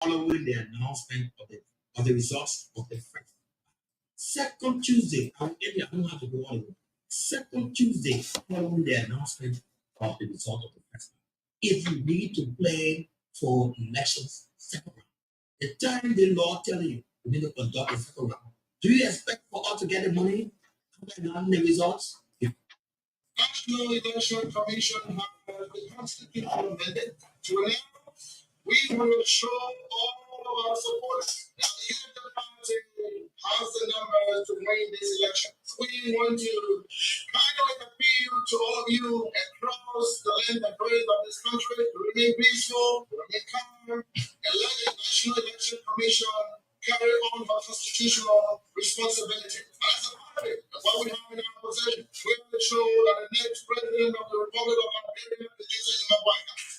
following the announcement of the results of the first. Second Tuesday, I don't have to go on. Second Tuesday, following the announcement of the result of the first. If you need to play for elections, second round. The time the law tells you you need to conduct a second round. Do you expect for us to get the money after announcing the results? National Election Commission has the constitutional mandate to allow. We will show all of our support that the party has the numbers to win this election. We want to kindly appeal to all of you across the length and breadth of this country to remain peaceful, remain calm, and let the National Election Commission carry on her constitutional responsibility. As a part of it, what we have in our possession, we will show that the next president of the Republic of Liberia is using the White House.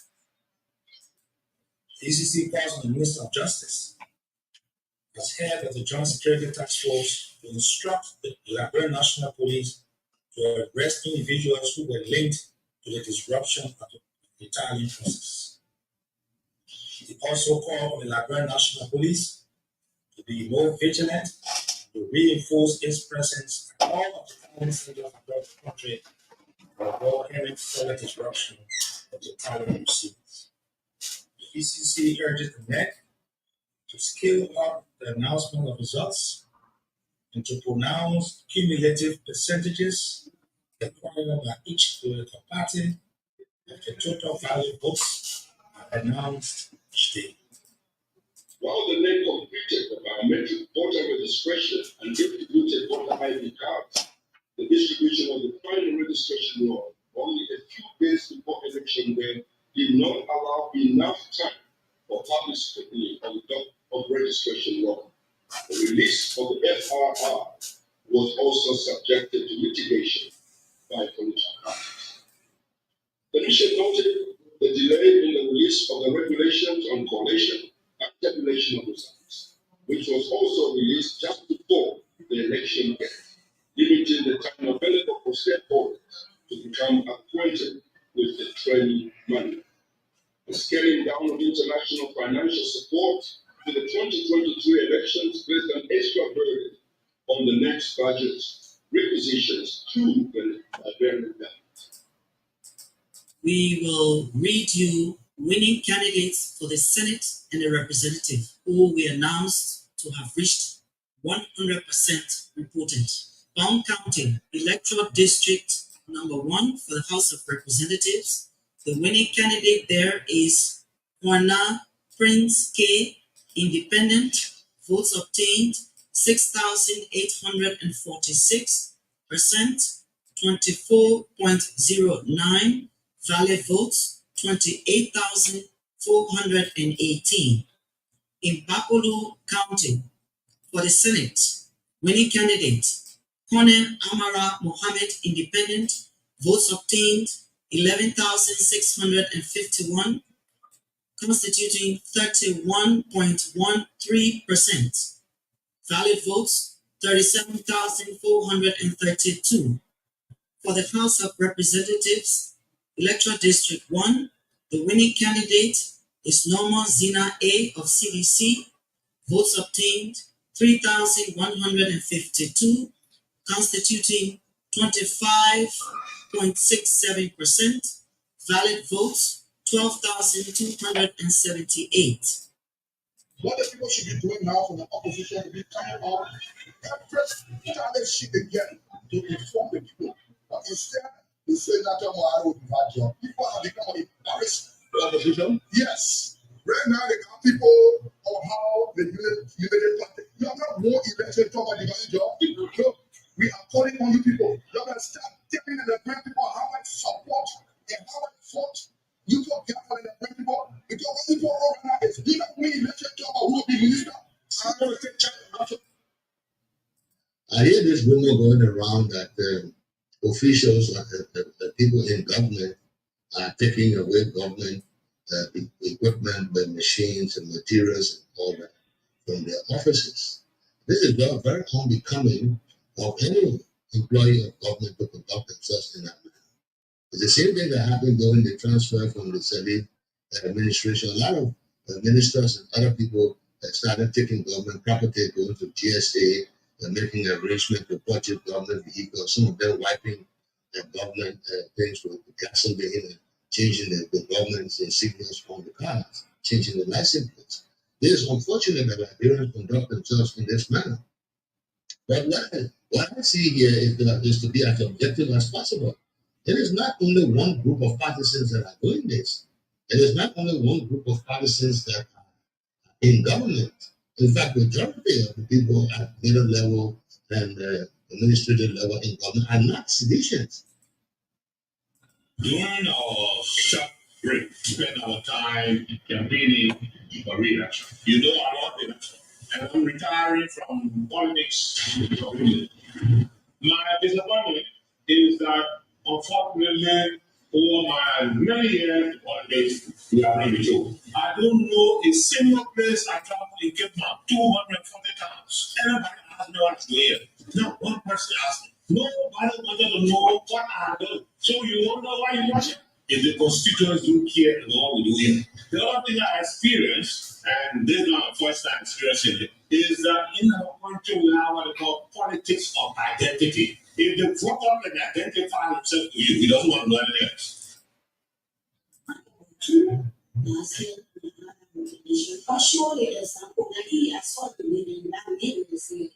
The ECC calls on the Minister of Justice, as head of the Joint Security Task Force, to instruct the Liberian National Police to arrest individuals who were linked to the disruption of the Italian process. He also called on the Liberian National Police to be more vigilant, to reinforce its presence at all of the common centers across the country to avoid any further disruption of the Italian proceedings. The ECC urges the NEC to scale up the announcement of results and to pronounce cumulative percentages acquired by each political party of the total valid votes announced each day. While the NEC completed the biometric voter registration and distributed voter ID cards, the distribution of the final registration law only a few days before election day did not allow enough time for public scrutiny of registration law. The release of the FRR was also subjected to litigation by political parties. The mission noted the delay in the release of the regulations on collation and tabulation of results, which was also released just before the election day, limiting the time available for stakeholders to become acquainted with the training manual. The scaling down of international financial support to the 2023 elections placed an extra burden on the next budget requisitions to the Liberian government. We will read you winning candidates for the Senate and the Representative who we announced to have reached 100% reported. Bound County Electoral District number 1 for the House of Representatives. The winning candidate there is Juana Prince K. Independent. Votes obtained 6,846%, 24.09. Valid votes 28,418. In Bapolu County for the Senate, winning candidate Cornel Amara Mohammed Independent. Votes obtained 11,651, constituting 31.13%. Valid votes 37,432. For the House of Representatives, Electoral District 1, the winning candidate is Norma Zina A. of CDC. Votes obtained 3,152, constituting 25.67%. Valid votes 12,278. What the people should be doing now from the opposition to be coming up every challenge sheet again to inform the people. But instead, they say that tomorrow will be bad job. People have become embarrassed for opposition. Yes. Right now, they got people on how the United Party. You have not more election talk about the job. So we are calling on you people. You're going to start telling the great people how much support and how much support you people get for the great people. Because when people organize, you don't win election talk about who will be minister. I'm going to take charge. I hear this rumor going around that officials, the people in government, are taking away government equipment, the machines and materials and all that from their offices. This is very unbecoming of any employee of government to conduct themselves in that manner. It's the same thing that happened during the transfer from the Salif administration. A lot of ministers and other people started taking government property, going to GSA, and making arrangements to purchase government vehicles. Some of them wiping government things with gasoline and changing the government's insignias on the cars, changing the license plates. It is unfortunate that Liberians conduct themselves in this manner. But what I see here is to be as objective as possible. It is not only one group of partisans that are doing this. It is not only one group of partisans that are in government. In fact, the majority of the people at middle level and administrative level in government are not seditionists. During our short break, we spend our time campaigning for re-election. You know I love election. And I'm retiring from politics. My disappointment is that, unfortunately, over my many years in politics, we are not mature. I don't know a single place I traveled in Cape Town 240 times. Everybody asked me what I'm doing. Not one person asked me. Nobody wanted to know what I do. So you wonder why you watch it? If the constituents don't care about what we do here. The other thing I experienced, and this is not my first time experiencing it, is that in our country we have what they call politics of identity. If the voter can identify himself to you, he doesn't want to know anything else. Surely, example, that he has sought to live in that name,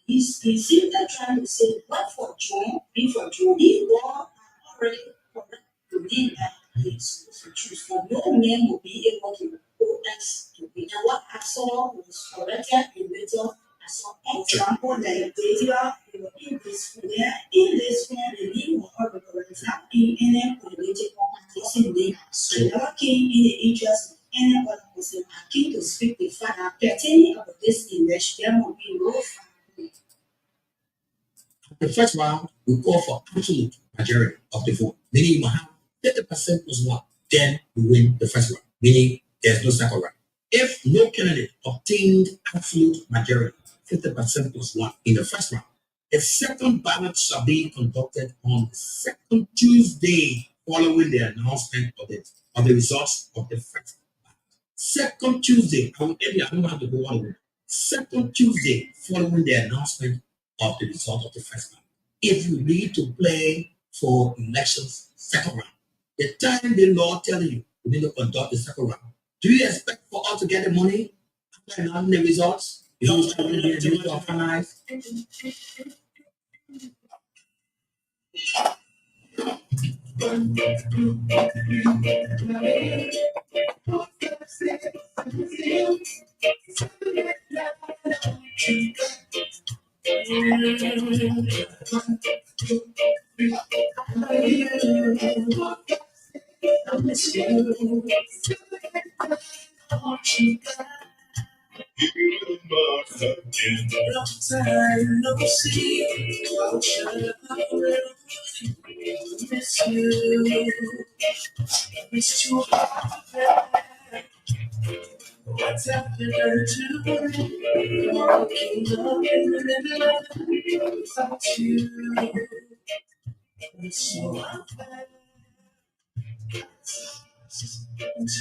he's still trying to say, what for John, be for John, he was already correct to be that he's supposed to choose. For no man will be able to go us to be. And what I saw was corrected in little. I saw example that in this way, the name will not represent in any political party. So never came in the interest of any other person. I came to speak the fact that pertaining of this election, there will be no family. The first round, we call for absolute majority of the vote, meaning you have 30% plus one, then you win the first round, meaning there's no second round. If no candidate obtained absolute majority, 50% plus one in the first round, the second ballot shall be conducted on the second Tuesday following the announcement of the results of the first ballot. Second Tuesday, I don't have to go on. Second Tuesday following the announcement of the result of the first ballot. If you need to play for elections second round, the time the law tells you need to conduct the second round, do you expect for us to get the money after announcing the results? You don't start to be able to organize. Long time no see, I'll shut up, miss you, miss you. What's happened to me? Waking up in the middle of the night without you. It's so unfair.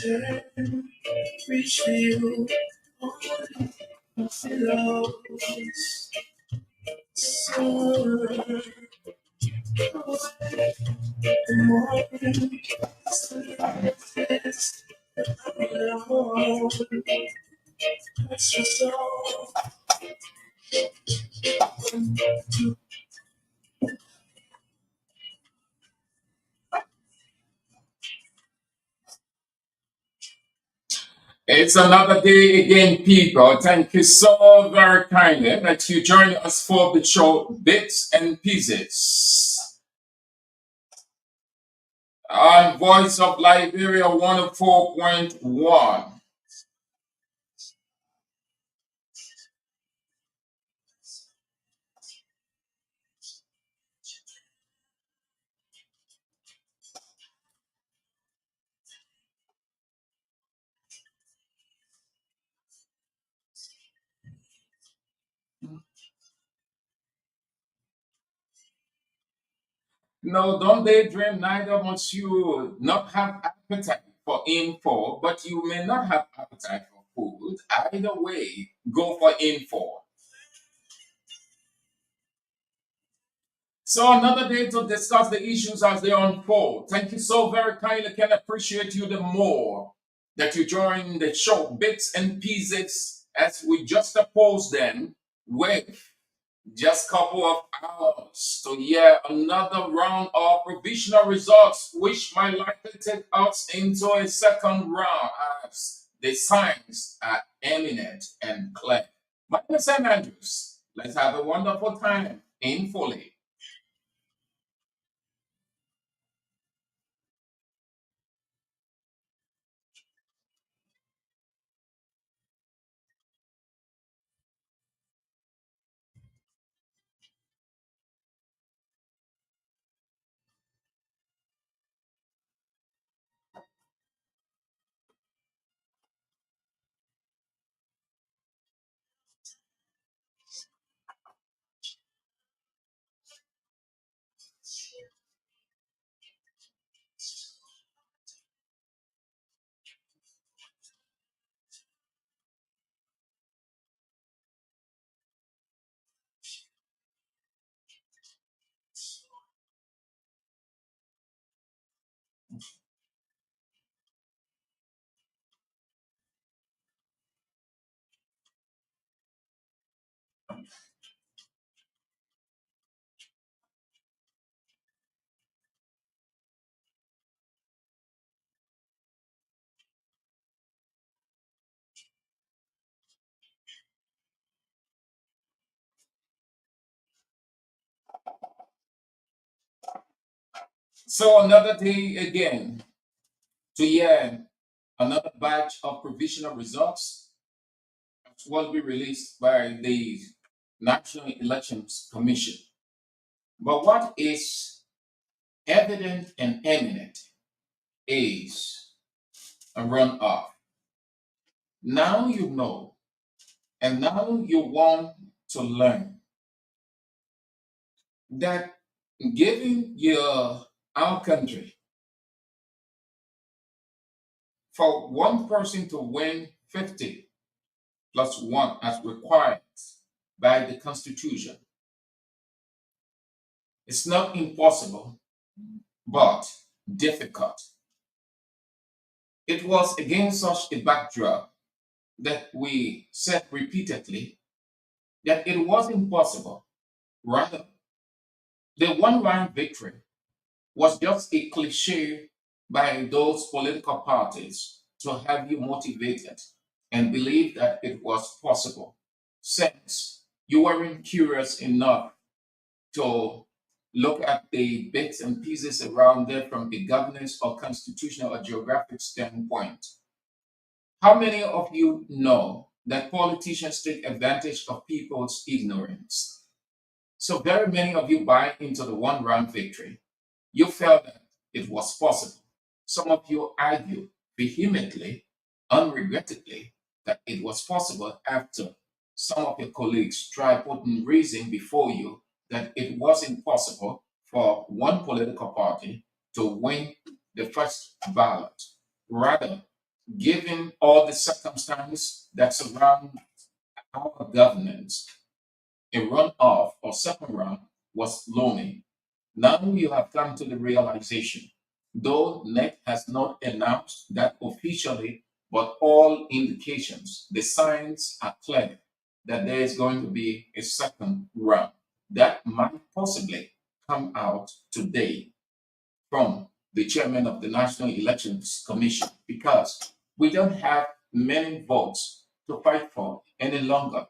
Turn, reach for you, only pillows. So the morning, it's alone. It's just so. It's another day again, people. Thank you so very kindly that you join us for the show Bits and Pieces on Voice of Liberia 104.1. No, don't daydream, neither must you not have appetite for info, but you may not have appetite for food. Either way, go for info. So another day to discuss the issues as they unfold. Thank you so very kindly. Can appreciate you the more that you join the show Bits and Pieces as we just oppose them with just a couple of hours to hear another round of provisional results, which might likely take us into a second round as the signs are eminent and clear. My name is Sam Andrews. Let's have a wonderful time in Foley. So another day again to hear another batch of provisional results will be released by the National Elections Commission. But what is evident and eminent is a runoff. Now you know, and now you want to learn that giving our country for one person to win 50 plus one as required by the Constitution, it's not impossible, but difficult. It was against such a backdrop that we said repeatedly that it was impossible. Rather, the one round victory was just a cliche by those political parties to have you motivated and believe that it was possible, since you weren't curious enough to look at the bits and pieces around there from a governance or constitutional or geographic standpoint. How many of you know that politicians take advantage of people's ignorance? So, very many of you buy into the one round victory. You felt that it was possible. Some of you argue vehemently, unregrettably, that it was possible after some of your colleagues tried putting reason before you that it wasn't possible for one political party to win the first ballot. Rather, given all the circumstances that surround our governance, a runoff or second round was looming. Now you have come to the realization, though NEC has not announced that officially, but all indications, the signs are clear that there is going to be a second round. That might possibly come out today from the chairman of the National Elections Commission, because we don't have many votes to fight for any longer.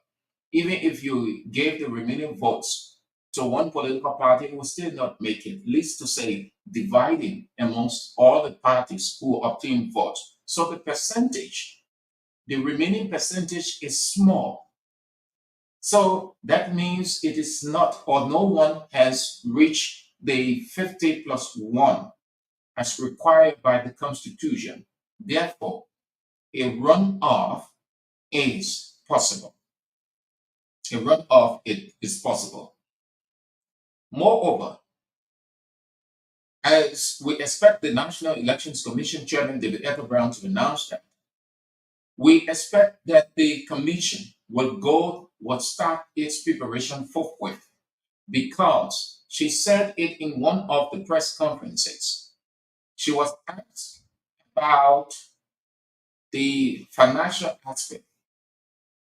Even if you gave the remaining votes to one political party, it will still not make it, least to say dividing amongst all the parties who obtain votes. So the percentage, the remaining percentage is small. So that means it is not, or no one has reached the 50 plus 1 as required by the Constitution. Therefore, a runoff is possible. A runoff is possible. Moreover, as we expect the National Elections Commission Chairman David Brown to announce that We expect that the commission will start its preparation forthwith because she said it in one of the press conferences. She was asked about the financial aspect.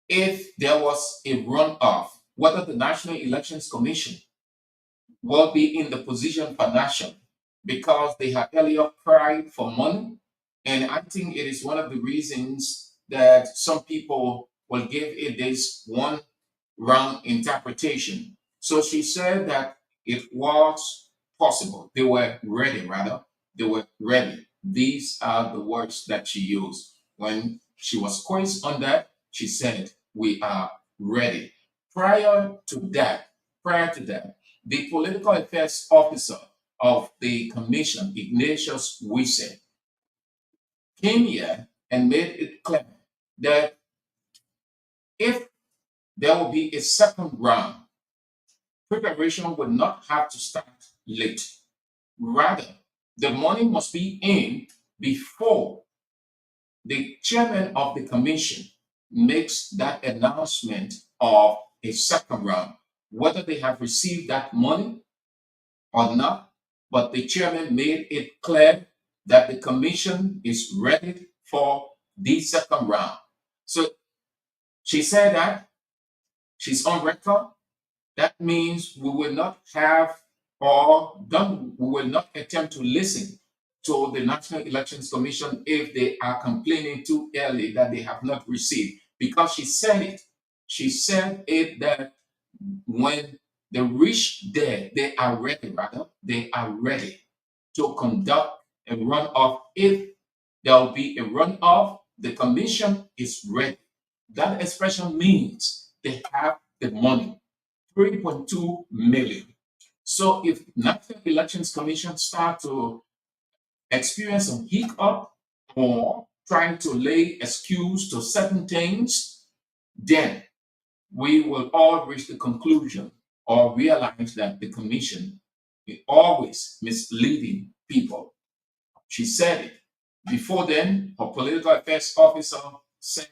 If there was a runoff, whether the National Elections Commission will be in the position financially because they had earlier cried for money. And I think it is one of the reasons that some people will give it this one wrong interpretation. So she said that it was possible. They were ready, rather. They were ready. These are the words that she used. When she was quizzed on that, she said, "We are ready." Prior to that, the political affairs officer of the commission, Ignatius Wise, came here and made it clear that if there will be a second round, preparation will not have to start late. Rather, the money must be in before the chairman of the commission makes that announcement of a second round, whether they have received that money or not. But the chairman made it clear that the commission is ready for the second round. So she said that she's on record. That means we will not have we will not attempt to listen to the National Elections Commission if they are complaining too early that they have not received. Because she said it. She said it that when they reach there, they are ready to conduct a runoff. If there will be a runoff, the commission is ready. That expression means they have the money, 3.2 million. So if National Elections Commission start to experience some hiccup or trying to lay excuse to certain things, then we will all reach the conclusion or realize that the commission is always misleading people. She said it. Before then, her political affairs officer said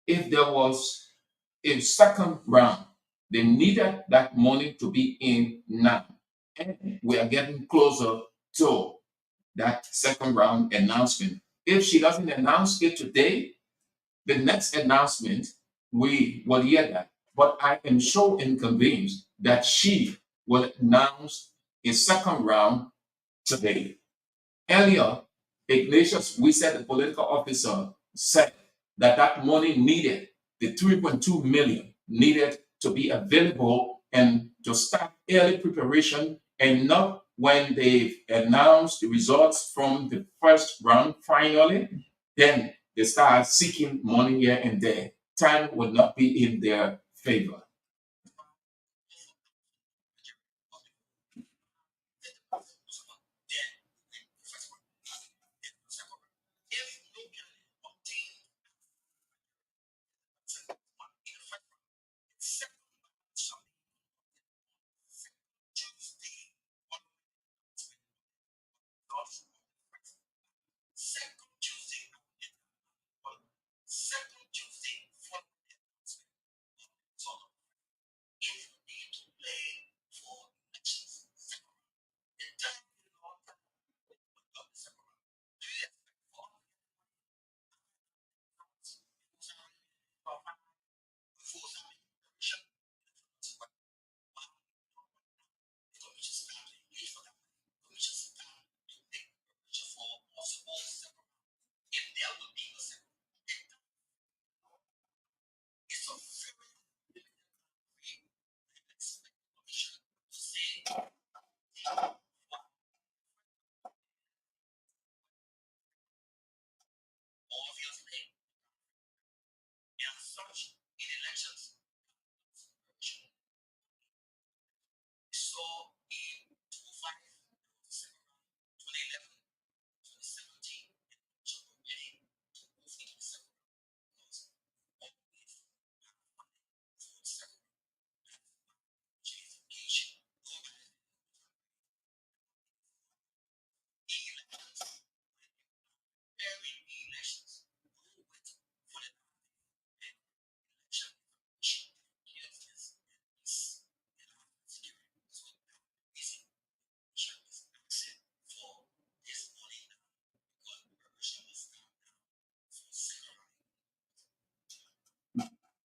if there was a second round, they needed that money to be in now. And we are getting closer to that second round announcement. If she doesn't announce it today, the next announcement, we will hear that. But I am sure and convinced that she will announce a second round today. Earlier, Ignatius, we said the political officer, said that that money needed, the 3.2 million needed to be available and to start early preparation and not when they've announced the results from the first round finally, then they start seeking money here and there. Time will not be in their favor.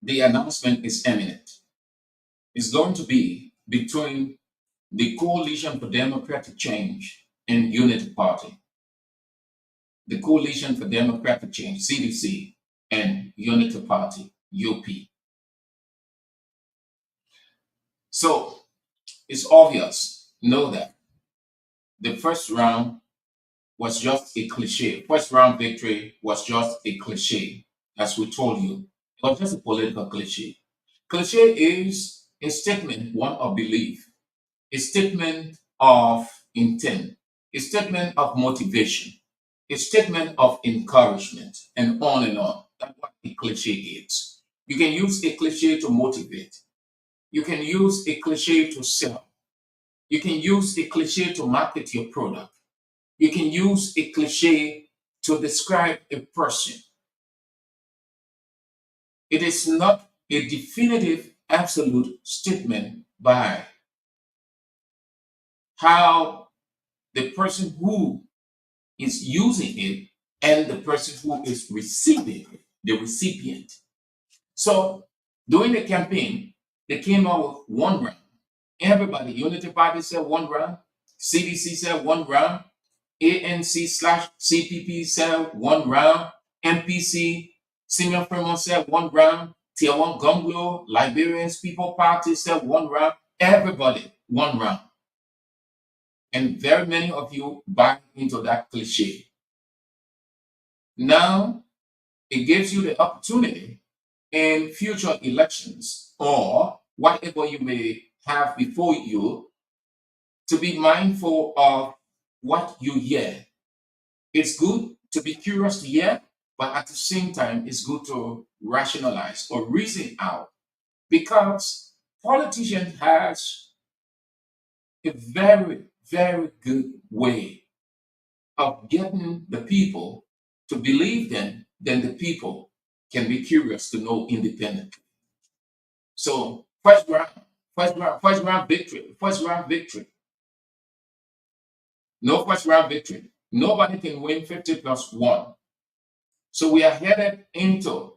the announcement is imminent. It's going to be between the Coalition for Democratic Change and Unity Party. The Coalition for Democratic Change, CDC, and Unity Party, UP. So it's obvious, know that the first round was just a cliche. First round victory was just a cliche, as we told you. It was just a political cliche. Cliche is a statement, one of belief, a statement of intent, a statement of motivation, a statement of encouragement, and on and on. That's what a cliche is. You can use a cliche to motivate. You can use a cliche to sell. You can use a cliche to market your product. You can use a cliche to describe a person. It is not a definitive, absolute statement by how the person who is using it and the person who is receiving it, the recipient. So during the campaign, they came out with one round. Everybody, Unity Party said one round, CDC said one round, ANC/CPP said one round, MPC, Senior Fremont said one round, Tier 1 Gonglo, Liberians People Party said one round, everybody one round. And very many of you buy into that cliche. Now, it gives you the opportunity in future elections or whatever you may have before you to be mindful of what you hear. It's good to be curious to hear, but at the same time, it's good to rationalize or reason out because politicians has a very, very good way of getting the people to believe them, then the people can be curious to know independently. So first round victory. No first round victory. Nobody can win 50+1. So we are headed into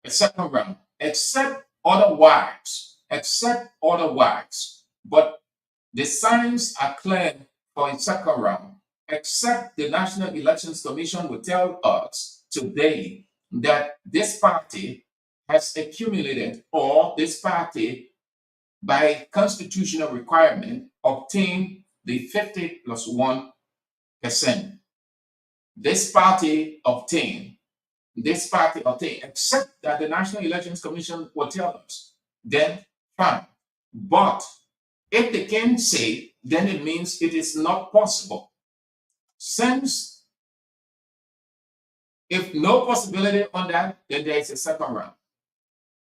a second round, except otherwise. But the signs are clear for a second round, except the National Elections Commission will tell us today that this party has accumulated, or this party, by constitutional requirement, obtained the 50+1%. This party obtained, except that the National Elections Commission will tell us, then fine. But if they can say, then it means it is not possible. Since if no possibility on that, then there is a second round.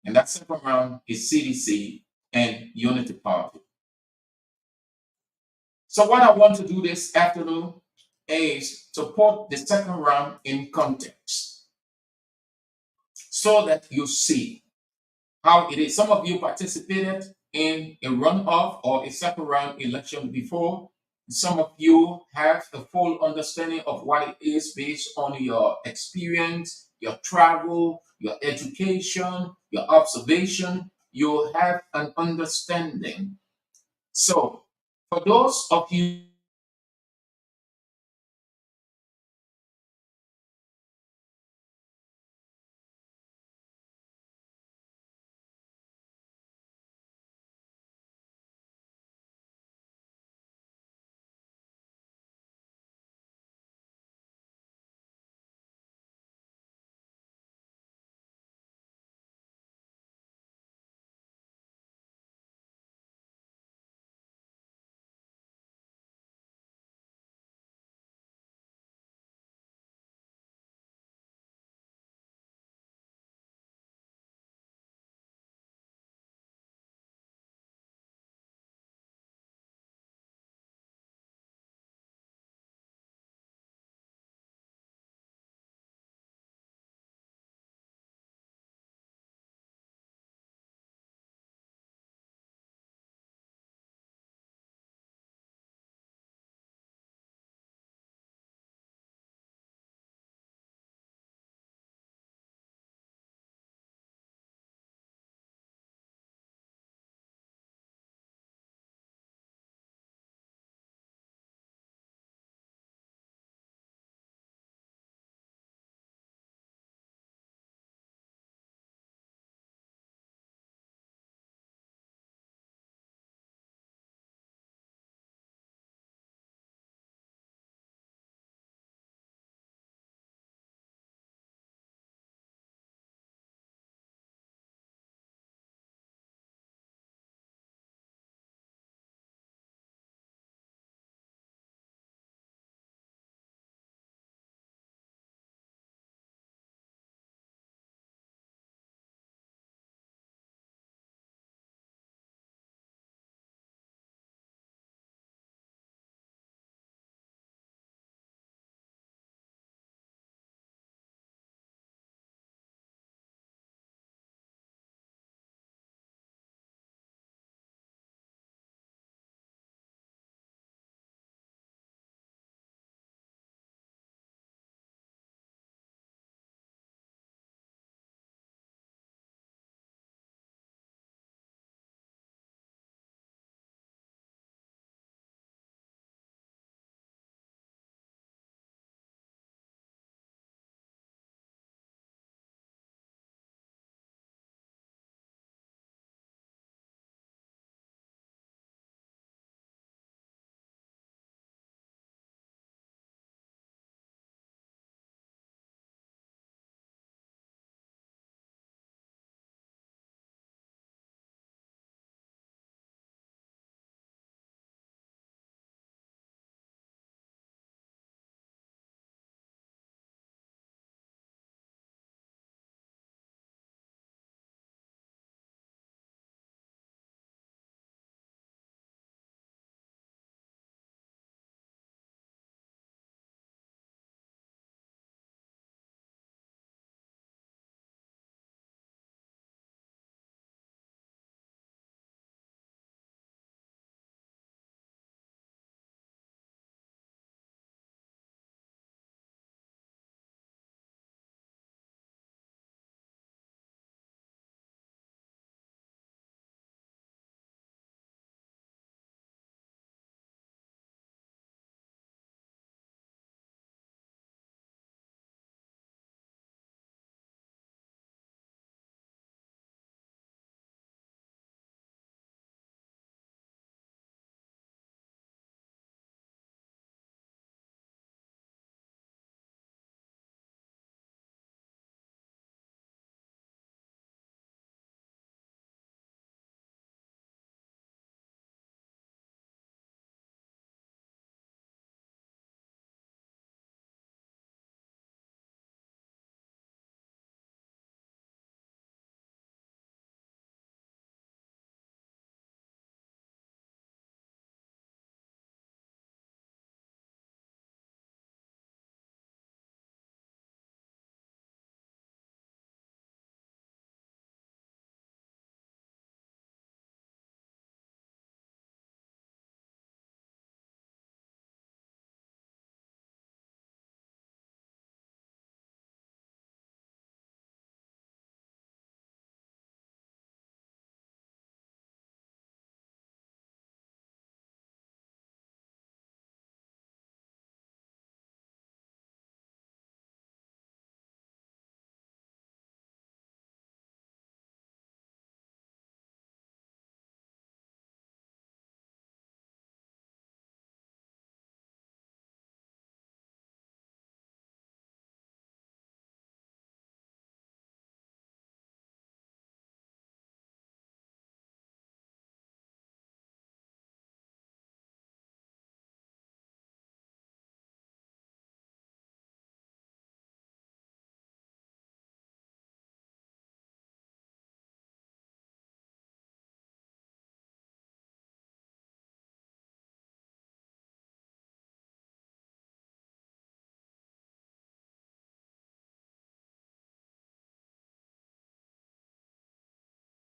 And that second round is CDC and Unity Party. So what I want to do this afternoon is to put the second round in context so that you see how it is. Some of you participated in a runoff or a second round election before. Some of you have a full understanding of what it is based on your experience, your travel, your education, your observation. You have an understanding. So for those of you